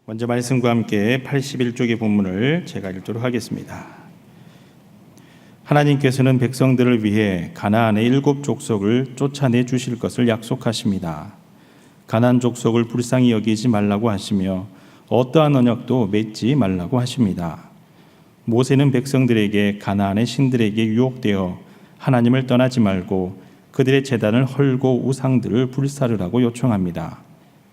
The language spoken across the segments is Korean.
먼저 말씀과 함께 81쪽의 본문을 제가 읽도록 하겠습니다. 하나님께서는 백성들을 위해 가나안의 7 족속을 쫓아내 주실 것을 약속하십니다. 가나안 족속을 불쌍히 여기지 말라고 하시며 어떠한 언약도 맺지 말라고 하십니다. 모세는 백성들에게 가나안의 신들에게 유혹되어 하나님을 떠나지 말고 그들의 제단을 헐고 우상들을 불사르라고 요청합니다.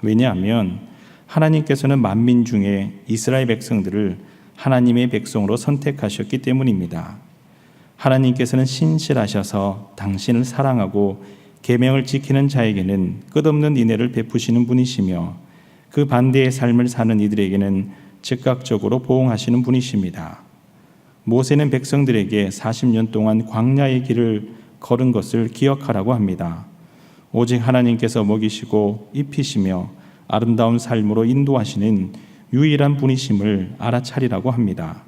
왜냐하면 하나님께서는 만민 중에 이스라엘 백성들을 하나님의 백성으로 선택하셨기 때문입니다. 하나님께서는 신실하셔서 당신을 사랑하고 계명을 지키는 자에게는 끝없는 인애를 베푸시는 분이시며 그 반대의 삶을 사는 이들에게는 즉각적으로 보응하시는 분이십니다. 모세는 백성들에게 40년 동안 광야의 길을 걸은 것을 기억하라고 합니다. 오직 하나님께서 먹이시고 입히시며 아름다운 삶으로 인도하시는 유일한 분이심을 알아차리라고 합니다.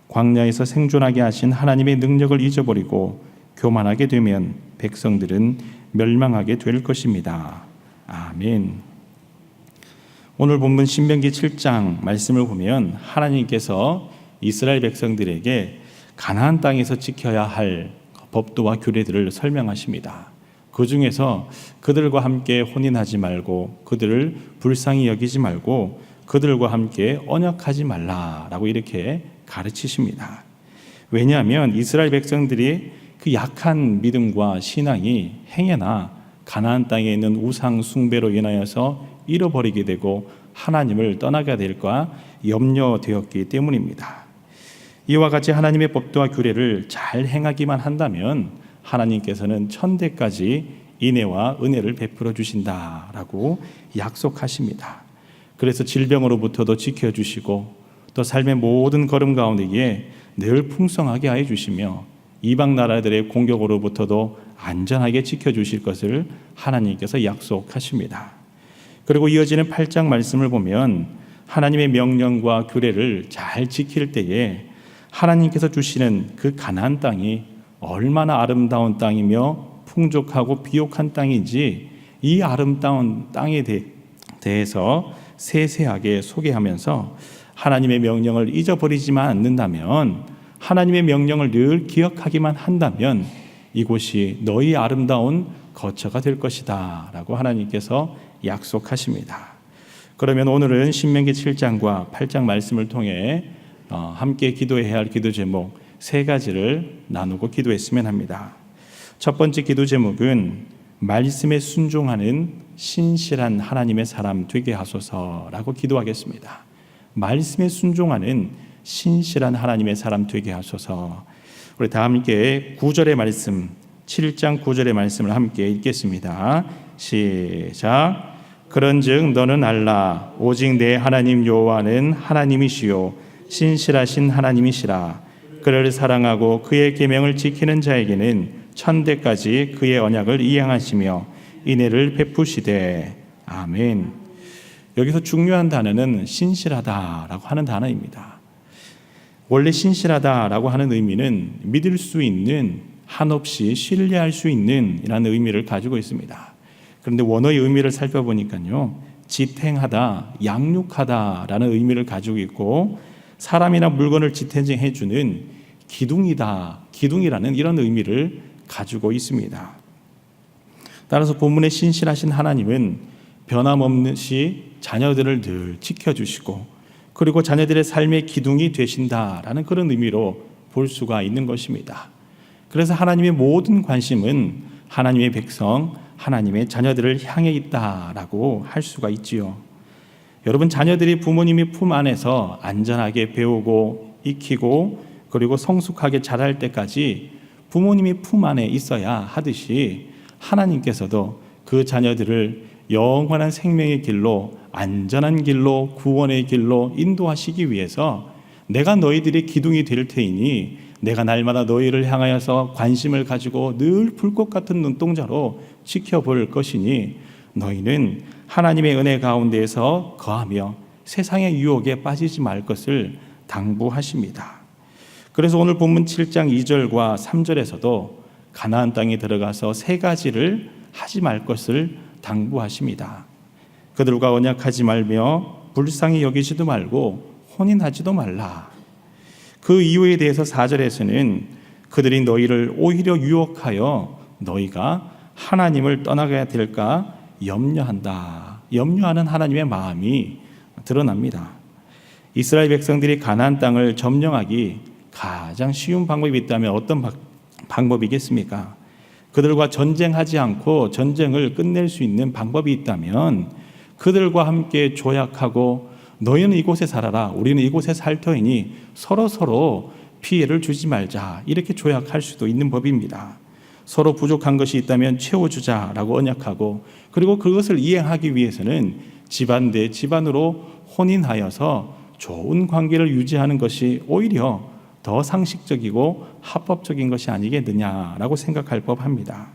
광야에서 생존하게 하신 하나님의 능력을 잊어버리고 교만하게 되면 백성들은 멸망하게 될 것입니다. 아멘. 오늘 본문 신명기 7장 말씀을 보면 하나님께서 이스라엘 백성들에게 가나안 땅에서 지켜야 할 법도와 규례들을 설명하십니다. 그 중에서 그들과 함께 혼인하지 말고 그들을 불쌍히 여기지 말고 그들과 함께 언약하지 말라라고 이렇게 가르치십니다. 왜냐하면 이스라엘 백성들이 그 약한 믿음과 신앙이 행여나 가나안 땅에 있는 우상 숭배로 인하여서 잃어버리게 되고 하나님을 떠나게 될까 염려되었기 때문입니다. 이와 같이 하나님의 법도와 규례를 잘 행하기만 한다면 하나님께서는 천대까지 인애와 은혜를 베풀어 주신다라고 약속하십니다. 그래서 질병으로부터도 지켜주시고 또 삶의 모든 걸음 가운데에 늘 풍성하게 하여 주시며 이방 나라들의 공격으로부터도 안전하게 지켜주실 것을 하나님께서 약속하십니다. 그리고 이어지는 8장 말씀을 보면 하나님의 명령과 규례를 잘 지킬 때에 하나님께서 주시는 그 가나안 땅이 얼마나 아름다운 땅이며 풍족하고 비옥한 땅인지 이 아름다운 땅에 대해서 세세하게 소개하면서 하나님의 명령을 잊어버리지만 않는다면, 하나님의 명령을 늘 기억하기만 한다면 이곳이 너희 아름다운 거처가 될 것이다 라고 하나님께서 약속하십니다. 그러면 오늘은 신명기 7장과 8장 말씀을 통해 함께 기도해야 할 기도 제목 3가지를 나누고 기도했으면 합니다. 첫 번째 기도 제목은 말씀에 순종하는 신실한 하나님의 사람 되게 하소서라고 기도하겠습니다. 말씀에 순종하는 신실한 하나님의 사람 되게 하소서. 우리 다 함께 9절의 말씀, 7장 9절의 말씀을 함께 읽겠습니다. 시작. 그런즉 너는 알라 오직 내 하나님 여호와는 하나님이시요 신실하신 하나님이시라. 그를 사랑하고 그의 계명을 지키는 자에게는 천대까지 그의 언약을 이행하시며 인애를 베푸시되. 아멘. 여기서 중요한 단어는 신실하다라고 하는 단어입니다. 원래 신실하다라고 하는 의미는 믿을 수 있는, 한없이 신뢰할 수 있는 이라는 의미를 가지고 있습니다. 그런데 원어의 의미를 살펴보니까요, 지탱하다, 양육하다라는 의미를 가지고 있고 사람이나 물건을 지탱해주는 기둥이다, 기둥이라는 이런 의미를 가지고 있습니다. 따라서 본문의 신실하신 하나님은 변함없이 자녀들을 늘 지켜주시고 그리고 자녀들의 삶의 기둥이 되신다라는 그런 의미로 볼 수가 있는 것입니다. 그래서 하나님의 모든 관심은 하나님의 백성, 하나님의 자녀들을 향해 있다라고 할 수가 있지요. 여러분, 자녀들이 부모님의 품 안에서 안전하게 배우고 익히고 그리고 성숙하게 자랄 때까지 부모님의 품 안에 있어야 하듯이 하나님께서도 그 자녀들을 영원한 생명의 길로, 안전한 길로, 구원의 길로 인도하시기 위해서 내가 너희들의 기둥이 될 테이니 내가 날마다 너희를 향하여서 관심을 가지고 늘 불꽃 같은 눈동자로 지켜볼 것이니 너희는 하나님의 은혜 가운데에서 거하며 세상의 유혹에 빠지지 말 것을 당부하십니다. 그래서 오늘 본문 7장 2절과 3절에서도 가나안 땅에 들어가서 3가지를 하지 말 것을 당부하십니다. 그들과 언약하지 말며 불쌍히 여기지도 말고 혼인하지도 말라. 그 이유에 대해서 4절에서는 그들이 너희를 오히려 유혹하여 너희가 하나님을 떠나가야 될까 염려한다. 염려하는 하나님의 마음이 드러납니다. 이스라엘 백성들이 가나안 땅을 점령하기 가장 쉬운 방법이 있다면 어떤 방법이겠습니까? 그들과 전쟁하지 않고 전쟁을 끝낼 수 있는 방법이 있다면 그들과 함께 조약하고 너희는 이곳에 살아라, 우리는 이곳에 살 터이니 서로 피해를 주지 말자, 이렇게 조약할 수도 있는 법입니다. 서로 부족한 것이 있다면 채워주자라고 언약하고, 그리고 그것을 이행하기 위해서는 집안 대 집안으로 혼인하여서 좋은 관계를 유지하는 것이 오히려 더 상식적이고 합법적인 것이 아니겠느냐라고 생각할 법합니다.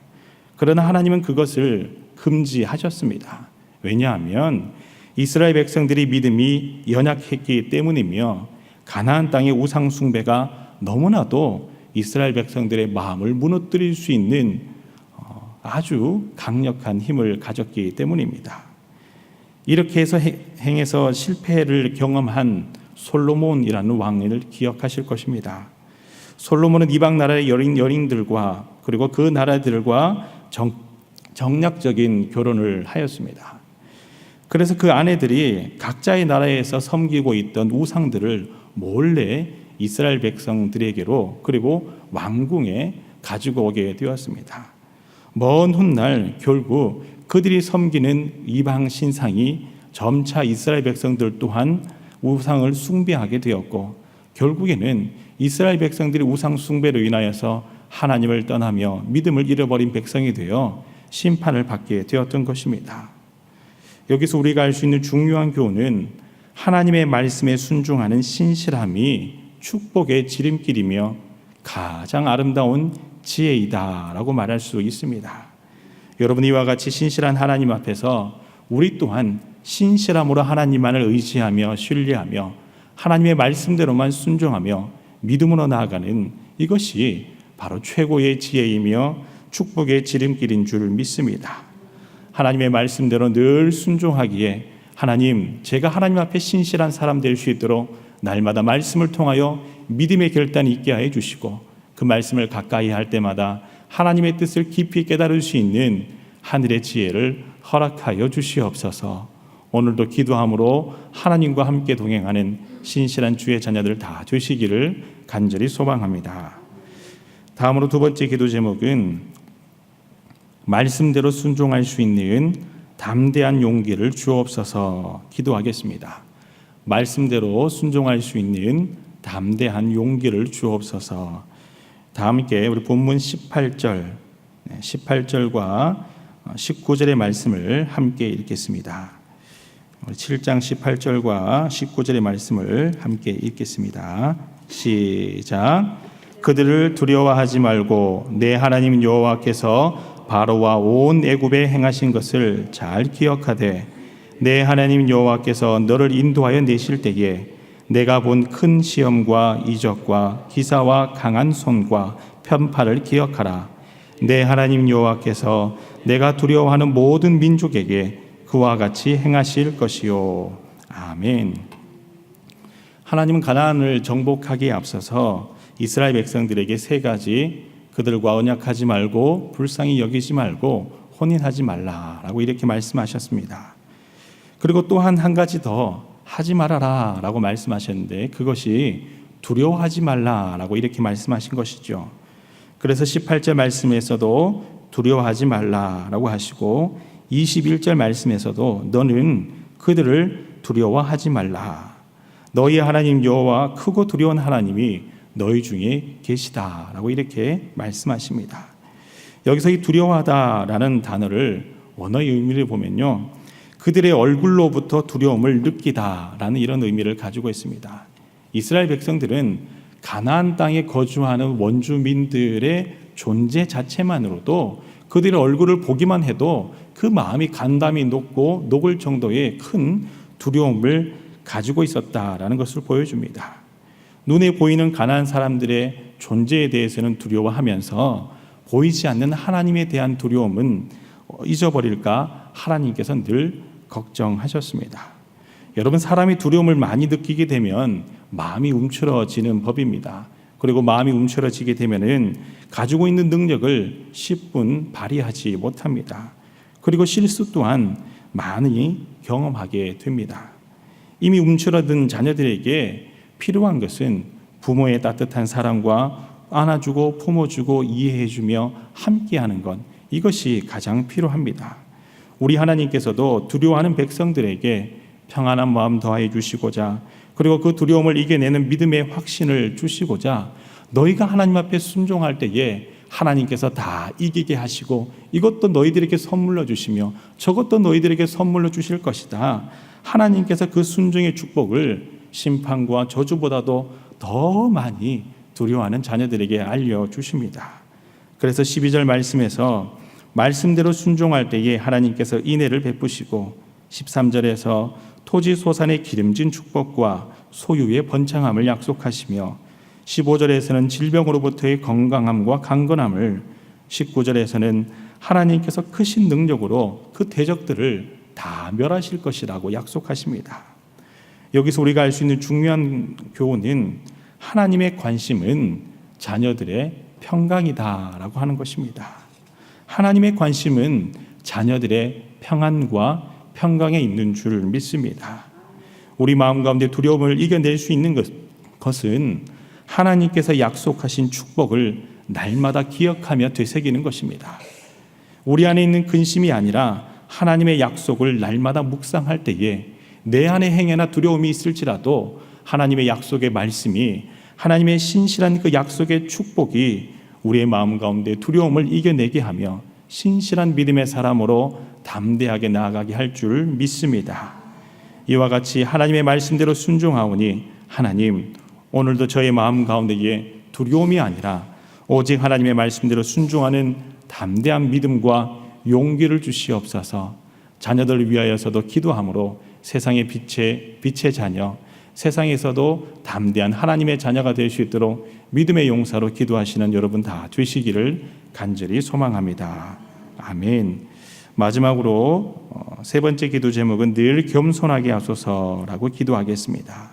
그러나 하나님은 그것을 금지하셨습니다. 왜냐하면 이스라엘 백성들이 믿음이 연약했기 때문이며 가나안 땅의 우상 숭배가 너무나도 이스라엘 백성들의 마음을 무너뜨릴 수 있는 아주 강력한 힘을 가졌기 때문입니다. 이렇게 해서 행해서 실패를 경험한 솔로몬이라는 왕을 기억하실 것입니다. 솔로몬은 이방 나라의 여인들과 그리고 그 나라들과 정략적인 결혼을 하였습니다. 그래서 그 아내들이 각자의 나라에서 섬기고 있던 우상들을 몰래 이스라엘 백성들에게로 그리고 왕궁에 가지고 오게 되었습니다. 먼 훗날 결국 그들이 섬기는 이방 신상이 점차 이스라엘 백성들 또한 우상을 숭배하게 되었고, 결국에는 이스라엘 백성들이 우상 숭배로 인하여서 하나님을 떠나며 믿음을 잃어버린 백성이 되어 심판을 받게 되었던 것입니다. 여기서 우리가 알 수 있는 중요한 교훈은 하나님의 말씀에 순종하는 신실함이 축복의 지름길이며 가장 아름다운 지혜이다라고 말할 수 있습니다. 여러분, 이와 같이 신실한 하나님 앞에서 우리 또한 신실함으로 하나님만을 의지하며 신뢰하며 하나님의 말씀대로만 순종하며 믿음으로 나아가는 이것이 바로 최고의 지혜이며 축복의 지름길인 줄 믿습니다. 하나님의 말씀대로 늘 순종하기에 하나님, 제가 하나님 앞에 신실한 사람 될 수 있도록 날마다 말씀을 통하여 믿음의 결단이 있게 해 주시고, 그 말씀을 가까이 할 때마다 하나님의 뜻을 깊이 깨달을 수 있는 하늘의 지혜를 허락하여 주시옵소서. 오늘도 기도함으로 하나님과 함께 동행하는 신실한 주의 자녀들 다 되시기를 간절히 소망합니다. 다음으로 두 번째 기도 제목은 말씀대로 순종할 수 있는 담대한 용기를 주옵소서 기도하겠습니다. 말씀대로 순종할 수 있는 담대한 용기를 주옵소서. 다 함께 우리 본문 18절과 19절의 말씀을 함께 읽겠습니다. 7장 18절과 19절의 말씀을 함께 읽겠습니다. 시작. 그들을 두려워하지 말고 내 하나님 여호와께서 바로와 온 애굽에 행하신 것을 잘 기억하되 내 하나님 여호와께서 너를 인도하여 내실 때에 내가 본 큰 시험과 이적과 기사와 강한 손과 편팔을 기억하라. 내 하나님 여호와께서 내가 두려워하는 모든 민족에게 그와 같이 행하실 것이요. 아멘. 하나님은 가나안을 정복하기에 앞서서 이스라엘 백성들에게 세 가지, 그들과 언약하지 말고 불쌍히 여기지 말고 혼인하지 말라라고 이렇게 말씀하셨습니다. 그리고 또한 한 가지 더 하지 말아라 라고 말씀하셨는데, 그것이 두려워하지 말라라고 이렇게 말씀하신 것이죠. 그래서 18절 말씀에서도 두려워하지 말라라고 하시고 21절 말씀에서도 너는 그들을 두려워하지 말라. 너희 하나님 여호와 크고 두려운 하나님이 너희 중에 계시다라고 이렇게 말씀하십니다. 여기서 이 두려워하다라는 단어를 원어의 의미를 보면요, 그들의 얼굴로부터 두려움을 느끼다라는 이런 의미를 가지고 있습니다. 이스라엘 백성들은 가나안 땅에 거주하는 원주민들의 존재 자체만으로도 그들의 얼굴을 보기만 해도 그 마음이 간담이 녹을 정도의 큰 두려움을 가지고 있었다라는 것을 보여줍니다. 눈에 보이는 가나안 사람들의 존재에 대해서는 두려워하면서 보이지 않는 하나님에 대한 두려움은 잊어버릴까 하나님께서 늘 걱정하셨습니다. 여러분, 사람이 두려움을 많이 느끼게 되면 마음이 움츠러지는 법입니다. 그리고 마음이 움츠러지게 되면은 가지고 있는 능력을 10분 발휘하지 못합니다. 그리고 실수 또한 많이 경험하게 됩니다. 이미 움츠러든 자녀들에게 필요한 것은 부모의 따뜻한 사랑과 안아주고 품어주고 이해해주며 함께하는 것, 이것이 가장 필요합니다. 우리 하나님께서도 두려워하는 백성들에게 평안한 마음 더하여 주시고자, 그리고 그 두려움을 이겨내는 믿음의 확신을 주시고자, 너희가 하나님 앞에 순종할 때에 하나님께서 다 이기게 하시고 이것도 너희들에게 선물로 주시며 저것도 너희들에게 선물로 주실 것이다. 하나님께서 그 순종의 축복을 심판과 저주보다도 더 많이 두려워하는 자녀들에게 알려주십니다. 그래서 12절 말씀에서 말씀대로 순종할 때에 하나님께서 인애를 베푸시고, 13절에서 토지 소산의 기름진 축복과 소유의 번창함을 약속하시며, 15절에서는 질병으로부터의 건강함과 강건함을, 19절에서는 하나님께서 크신 능력으로 그 대적들을 다 멸하실 것이라고 약속하십니다. 여기서 우리가 알 수 있는 중요한 교훈은 하나님의 관심은 자녀들의 평강이다라고 하는 것입니다. 하나님의 관심은 자녀들의 평안과 평강에 있는 줄 믿습니다. 우리 마음 가운데 두려움을 이겨낼 수 있는 것은 하나님께서 약속하신 축복을 날마다 기억하며 되새기는 것입니다. 우리 안에 있는 근심이 아니라 하나님의 약속을 날마다 묵상할 때에 내 안에 행여나 두려움이 있을지라도 하나님의 약속의 말씀이, 하나님의 신실한 그 약속의 축복이 우리의 마음 가운데 두려움을 이겨내게 하며 신실한 믿음의 사람으로 담대하게 나아가게 할 줄 믿습니다. 이와 같이 하나님의 말씀대로 순종하오니 하나님, 오늘도 저의 마음 가운데에 두려움이 아니라 오직 하나님의 말씀대로 순종하는 담대한 믿음과 용기를 주시옵소서. 자녀들을 위하여서도 기도함으로 세상의 빛의 자녀, 세상에서도 담대한 하나님의 자녀가 될 수 있도록 믿음의 용사로 기도하시는 여러분 다 되시기를 간절히 소망합니다. 아멘. 마지막으로 세 번째 기도 제목은 늘 겸손하게 하소서라고 기도하겠습니다.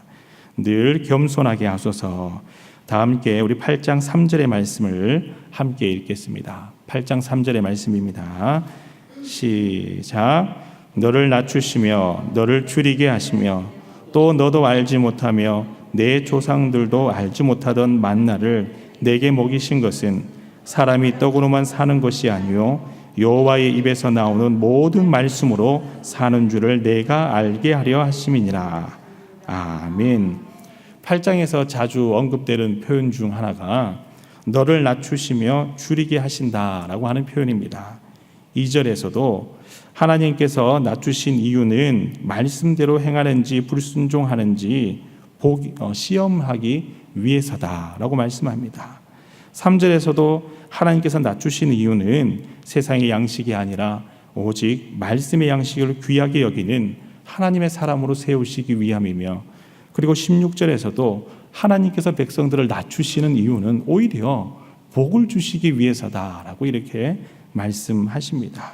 늘 겸손하게 하소서. 다 함께 우리 8장 3절의 말씀을 함께 읽겠습니다. 8장 3절의 말씀입니다. 시작. 너를 낮추시며 너를 줄이게 하시며 또 너도 알지 못하며 내 조상들도 알지 못하던 만나를 내게 먹이신 것은 사람이 떡으로만 사는 것이 아니요 여호와의 입에서 나오는 모든 말씀으로 사는 줄을 내가 알게 하려 하심이니라. 아멘. 8장에서 자주 언급되는 표현 중 하나가 너를 낮추시며 줄이게 하신다라고 하는 표현입니다. 2절에서도 하나님께서 낮추신 이유는 말씀대로 행하는지 불순종하는지 시험하기 위해서다라고 말씀합니다. 3절에서도 하나님께서 낮추신 이유는 세상의 양식이 아니라 오직 말씀의 양식을 귀하게 여기는 하나님의 사람으로 세우시기 위함이며, 그리고 16절에서도 하나님께서 백성들을 낮추시는 이유는 오히려 복을 주시기 위해서다라고 이렇게 말씀하십니다.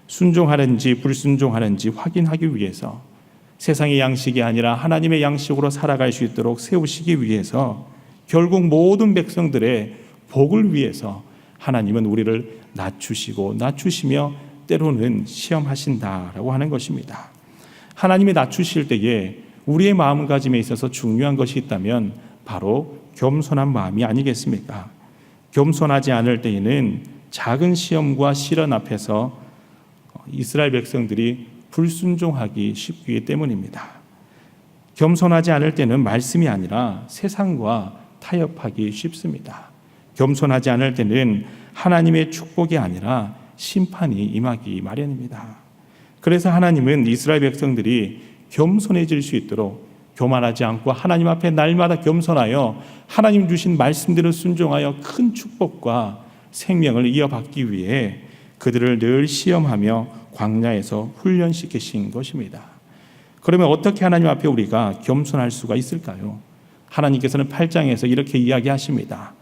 순종하는지 불순종하는지 확인하기 위해서, 세상의 양식이 아니라 하나님의 양식으로 살아갈 수 있도록 세우시기 위해서, 결국 모든 백성들의 복을 위해서 하나님은 우리를 낮추시며 때로는 시험하신다라고 하는 것입니다. 하나님이 낮추실 때에 우리의 마음가짐에 있어서 중요한 것이 있다면 바로 겸손한 마음이 아니겠습니까? 겸손하지 않을 때에는 작은 시험과 시련 앞에서 이스라엘 백성들이 불순종하기 쉽기 때문입니다. 겸손하지 않을 때는 말씀이 아니라 세상과 타협하기 쉽습니다. 겸손하지 않을 때는 하나님의 축복이 아니라 심판이 임하기 마련입니다. 그래서 하나님은 이스라엘 백성들이 겸손해질 수 있도록 교만하지 않고 하나님 앞에 날마다 겸손하여 하나님 주신 말씀대로 순종하여 큰 축복과 생명을 이어받기 위해 그들을 늘 시험하며 광야에서 훈련시키신 것입니다. 그러면 어떻게 하나님 앞에 우리가 겸손할 수가 있을까요? 하나님께서는 8장에서 이렇게 이야기하십니다.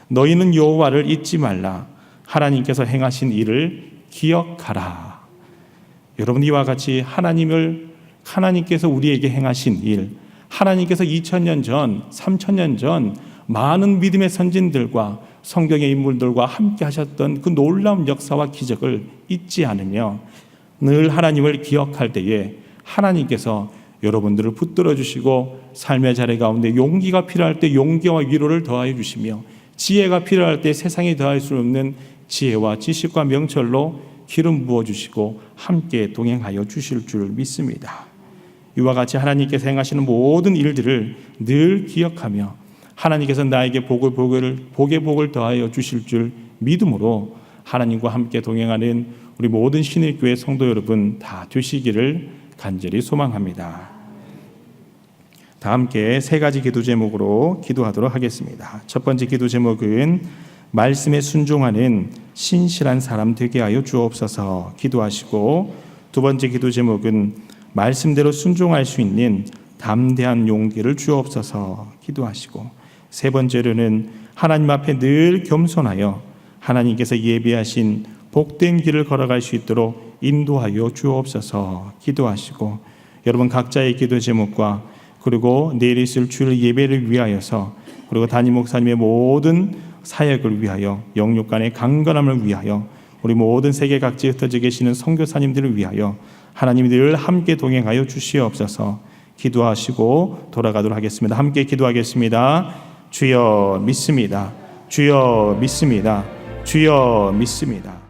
너희는 여호와를 잊지 말라. 하나님께서 행하신 일을 기억하라. 여러분, 이와 같이 하나님을 하나님께서 우리에게 행하신 일, 하나님께서 2000년 전, 3000년 전 많은 믿음의 선진들과 성경의 인물들과 함께 하셨던 그 놀라운 역사와 기적을 잊지 않으며 늘 하나님을 기억할 때에 하나님께서 여러분들을 붙들어 주시고 삶의 자리 가운데 용기가 필요할 때 용기와 위로를 더하여 주시며 지혜가 필요할 때 세상에 더할 수 없는 지혜와 지식과 명철로 기름 부어 주시고 함께 동행하여 주실 줄 믿습니다. 이와 같이 하나님께서 행하시는 모든 일들을 늘 기억하며 하나님께서 나에게 복의 복을 더하여 주실 줄 믿음으로 하나님과 함께 동행하는 우리 모든 신일교회 성도 여러분 다 되시기를 간절히 소망합니다. 다 함께 세 가지 기도 제목으로 기도하도록 하겠습니다. 첫 번째 기도 제목은 말씀에 순종하는 신실한 사람 되게 하여 주옵소서 기도하시고, 두 번째 기도 제목은 말씀대로 순종할 수 있는 담대한 용기를 주옵소서 기도하시고, 세 번째로는 하나님 앞에 늘 겸손하여 하나님께서 예비하신 복된 길을 걸어갈 수 있도록 인도하여 주옵소서 기도하시고, 여러분 각자의 기도 제목과 그리고 내일 있을 주일 예배를 위하여서 그리고 담임 목사님의 모든 사역을 위하여 영육간의 강건함을 위하여 우리 모든 세계 각지에 흩어져 계시는 선교사님들을 위하여 하나님이 늘 함께 동행하여 주시옵소서 기도하시고 돌아가도록 하겠습니다. 함께 기도하겠습니다. 주여 믿습니다. 주여 믿습니다. 주여 믿습니다.